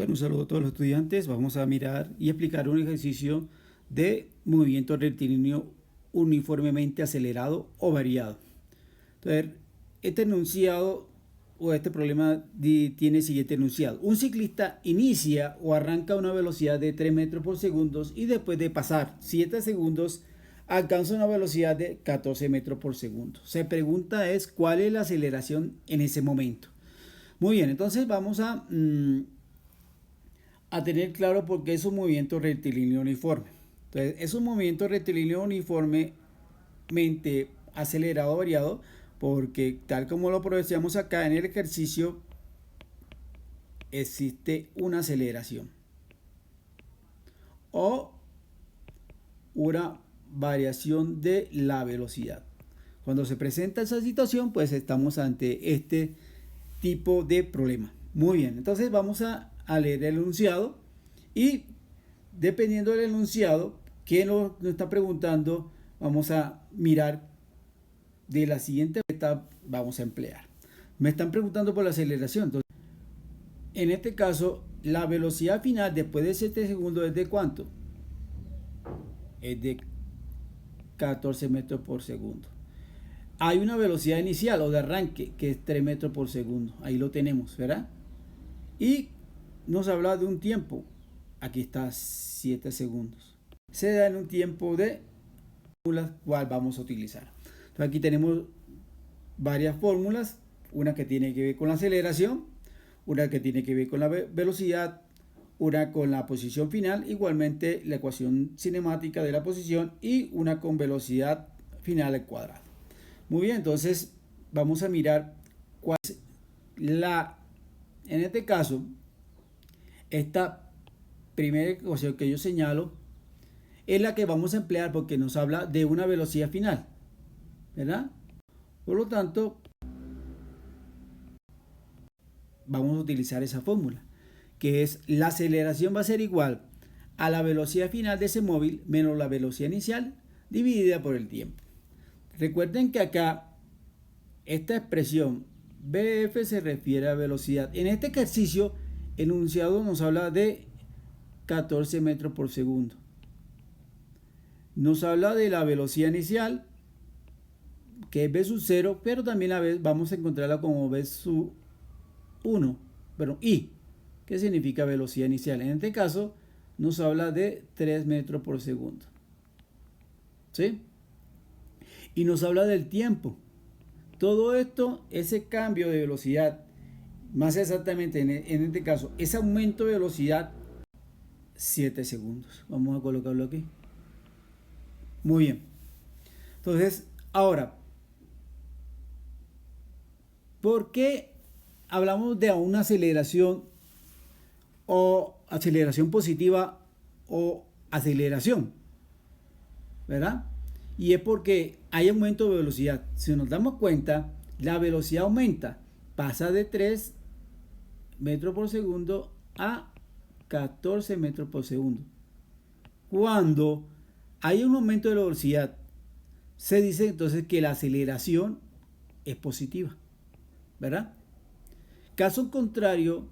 Bueno, un saludo a todos los estudiantes. Vamos a mirar y explicar un ejercicio de movimiento rectilíneo uniformemente acelerado o variado. Entonces, este enunciado o este problema tiene el siguiente enunciado. Un ciclista inicia o arranca a una velocidad de 3 metros por segundo y después de pasar 7 segundos alcanza una velocidad de 14 metros por segundo. Se pregunta es cuál es la aceleración en ese momento. Muy bien, entonces vamos a tener claro por qué es un movimiento rectilíneo uniforme. Entonces, es un movimiento rectilíneo uniformemente acelerado o variado porque, tal como lo apreciamos acá en el ejercicio, existe una aceleración o una variación de la velocidad. Cuando se presenta esa situación, pues estamos ante este tipo de problema. Muy bien, entonces vamos a leer el enunciado y dependiendo del enunciado que nos está preguntando, vamos a mirar de la siguiente etapa vamos a emplear. Me están preguntando por la aceleración. Entonces, en este caso, la velocidad final después de 7 segundos es de ¿cuánto? Es de 14 metros por segundo. Hay una velocidad inicial o de arranque que es 3 metros por segundo. Ahí lo tenemos, ¿verdad? Y nos habla de un tiempo. Aquí está 7 segundos. Se da en un tiempo de cuál vamos a utilizar. Entonces aquí tenemos varias fórmulas. Una que tiene que ver con la aceleración, una que tiene que ver con la velocidad, una con la posición final, igualmente la ecuación cinemática de la posición y una con velocidad final al cuadrado. Muy bien, entonces vamos a mirar cuál es en este caso, esta primera ecuación que yo señalo es la que vamos a emplear porque nos habla de una velocidad final, ¿verdad? Por lo tanto, vamos a utilizar esa fórmula, que es la aceleración va a ser igual a la velocidad final de ese móvil menos la velocidad inicial dividida por el tiempo. Recuerden que acá esta expresión BF se refiere a velocidad. En este ejercicio, el enunciado nos habla de 14 metros por segundo. Nos habla de la velocidad inicial, que es V sub 0, pero también a veces vamos a encontrarla como V sub 1, pero I, que significa velocidad inicial. En este caso, nos habla de 3 metros por segundo. ¿Sí? Y nos habla del tiempo. Todo esto, ese cambio de velocidad, más exactamente en este caso, ese aumento de velocidad, 7 segundos. Vamos a colocarlo aquí. Muy bien. Entonces, ahora, ¿por qué hablamos de una aceleración o aceleración positiva o aceleración? ¿Verdad? Y es porque hay aumento de velocidad. Si nos damos cuenta, la velocidad aumenta, pasa de 3 metros por segundo a 14 metros por segundo. Cuando hay un aumento de la velocidad, se dice entonces que la aceleración es positiva, ¿verdad? Caso contrario,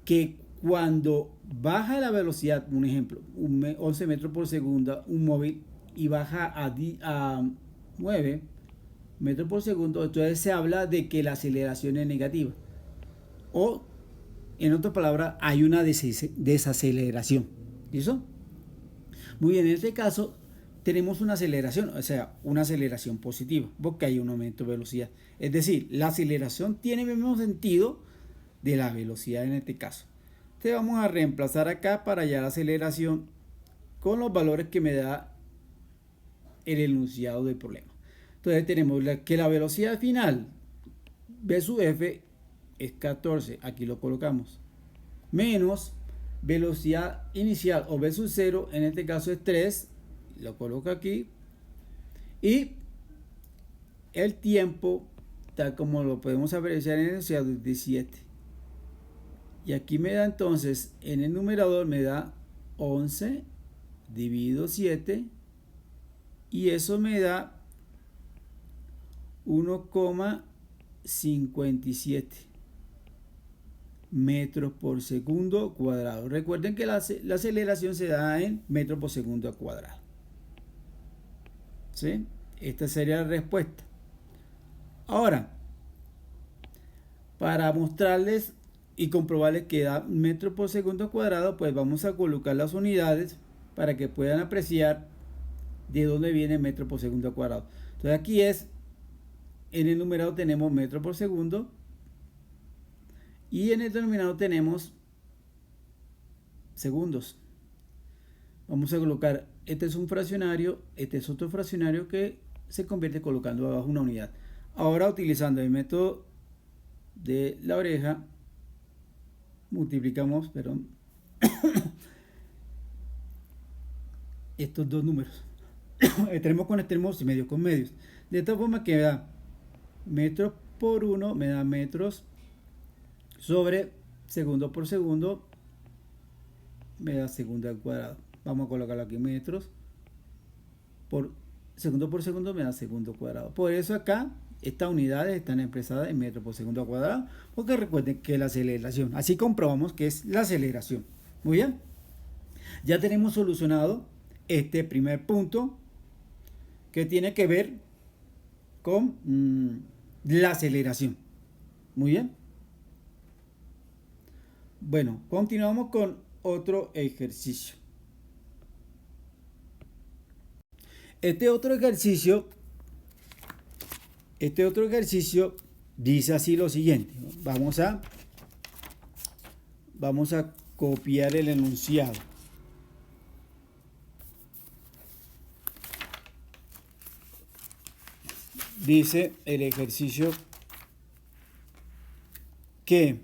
que cuando baja la velocidad, un ejemplo, 11 metros por segundo, un móvil, y baja a 9 metros por segundo, entonces se habla de que la aceleración es negativa. O, en otras palabras, hay una desaceleración. ¿Listo? Muy bien, en este caso tenemos una aceleración, o sea, una aceleración positiva, porque hay un aumento de velocidad. Es decir, la aceleración tiene el mismo sentido de la velocidad en este caso. Entonces vamos a reemplazar acá para hallar la aceleración con los valores que me da el enunciado del problema. Entonces tenemos que la velocidad final V sub F es 14, aquí lo colocamos, menos velocidad inicial o V sub 0, en este caso es 3, lo coloco aquí, y el tiempo, tal como lo podemos apreciar en el enunciado, es 17. Y aquí me da entonces, en el numerador me da 11 dividido 7, y eso me da 1,57. metros por segundo cuadrado. Recuerden que la aceleración se da en metros por segundo cuadrado. ¿Sí? Esta sería la respuesta. Ahora, para mostrarles y comprobarles que da metros por segundo cuadrado, pues vamos a colocar las unidades para que puedan apreciar de dónde viene metro por segundo cuadrado. Entonces aquí es, en el numerador tenemos metro por segundo y en el denominador tenemos segundos. Vamos a colocar, este es un fraccionario, este es otro fraccionario que se convierte colocando abajo una unidad. Ahora, utilizando el método de la oreja, multiplicamos, perdón, estos dos números, extremos con extremos y medios con medios, de tal forma que da metros por 1 me da metros sobre segundo por segundo me da segundo al cuadrado. Vamos a colocarlo aquí, metros por segundo me da segundo cuadrado. Por eso acá estas unidades están expresadas en metros por segundo cuadrado, porque recuerden que la aceleración, así comprobamos que es la aceleración. Muy bien, ya tenemos solucionado este primer punto que tiene que ver con la aceleración. Muy bien. Bueno, continuamos con otro ejercicio. Este otro ejercicio dice así lo siguiente. Vamos a copiar el enunciado. Dice el ejercicio que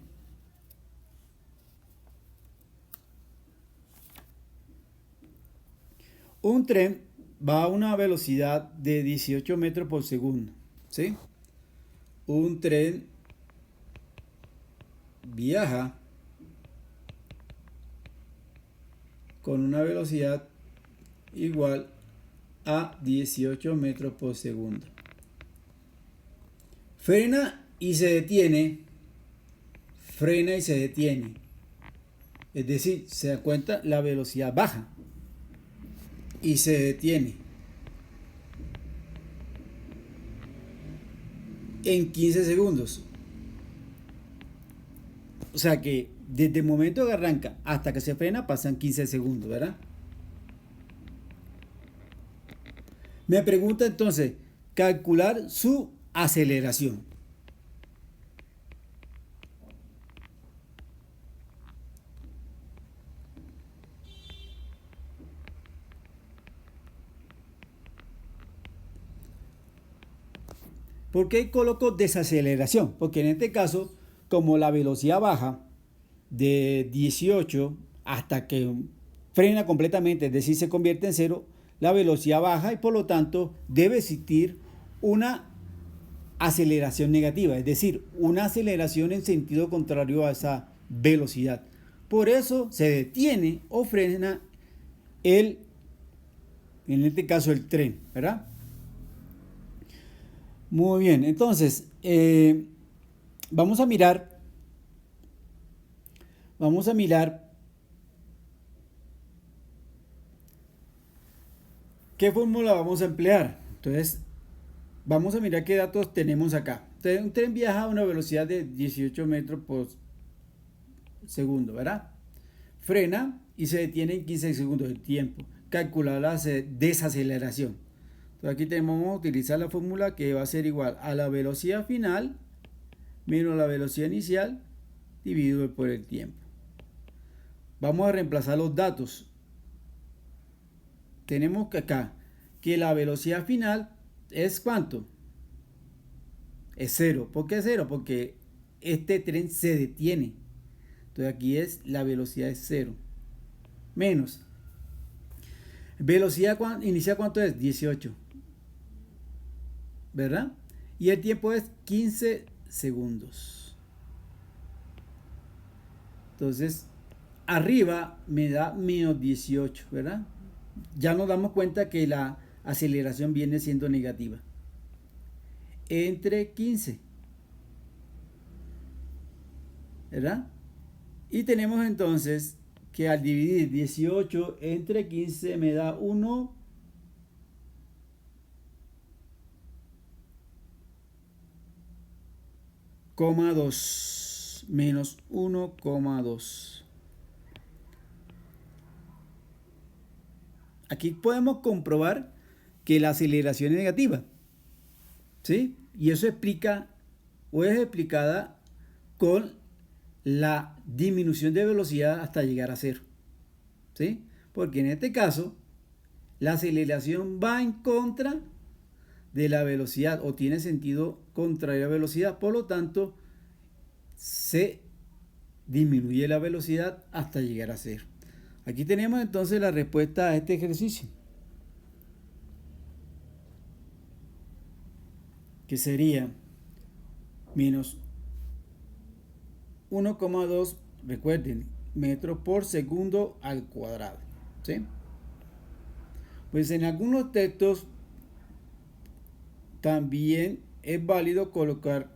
un tren va a una velocidad de 18 metros por segundo, ¿sí? Un tren viaja con una velocidad igual a 18 metros por segundo. Frena y se detiene. Es decir, se da cuenta, la velocidad baja y se detiene en 15 segundos. O sea que desde el momento que arranca hasta que se frena pasan 15 segundos, ¿verdad? Me pregunta entonces calcular su aceleración. ¿Por qué coloco desaceleración? Porque en este caso, como la velocidad baja de 18 hasta que frena completamente, es decir, se convierte en cero, la velocidad baja y por lo tanto debe existir una aceleración negativa, es decir, una aceleración en sentido contrario a esa velocidad. Por eso se detiene o frena en este caso el tren, ¿verdad? Muy bien, entonces vamos a mirar qué fórmula vamos a emplear. Entonces vamos a mirar qué datos tenemos acá. Entonces, un tren viaja a una velocidad de 18 metros por segundo, ¿verdad? Frena y se detiene en 15 segundos de tiempo. Calcular la desaceleración. Entonces aquí vamos a utilizar la fórmula que va a ser igual a la velocidad final menos la velocidad inicial dividido por el tiempo. Vamos a reemplazar los datos. Tenemos que acá que la velocidad final es ¿cuánto? Es 0. ¿Por qué 0? Porque este tren se detiene. Entonces aquí es la velocidad es 0. Menos. Velocidad inicial, ¿cuánto es? 18. ¿Verdad? Y el tiempo es 15 segundos. Entonces, arriba me da menos 18, ¿verdad? Ya nos damos cuenta que la aceleración viene siendo negativa. Entre 15. ¿Verdad? Y tenemos entonces que al dividir 18 entre 15 me da 1,2 menos 1,2. Aquí podemos comprobar que la aceleración es negativa, ¿sí? Y eso explica o es explicada con la disminución de velocidad hasta llegar a cero, ¿sí? Porque en este caso la aceleración va en contra de la velocidad o tiene sentido contrario a la velocidad, por lo tanto se disminuye la velocidad hasta llegar a cero. Aquí tenemos entonces la respuesta a este ejercicio, que sería menos 1,2, recuerden, metros por segundo al cuadrado, ¿sí? Pues en algunos textos también es válido colocar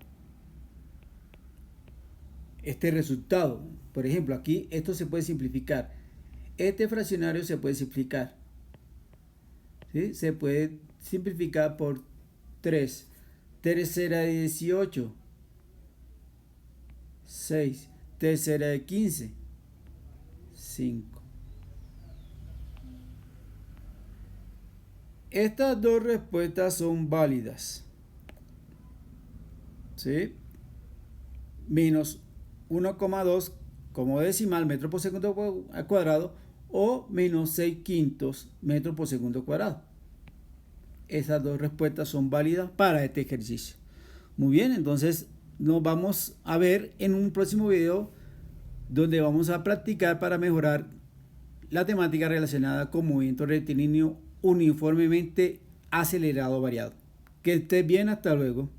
este resultado. Por ejemplo, aquí esto se puede simplificar. Este fraccionario se puede simplificar, ¿sí? Se puede simplificar por 3 tercera de 18, 6 tercera de 15, 5. Estas dos respuestas son válidas, ¿sí? Menos 1,2 como decimal metro por segundo al cuadrado o menos 6 quintos metro por segundo cuadrado. Esas dos respuestas son válidas para este ejercicio. Muy bien, entonces nos vamos a ver en un próximo video donde vamos a practicar para mejorar la temática relacionada con movimiento rectilíneo uniformemente acelerado variado. Que estés bien, hasta luego.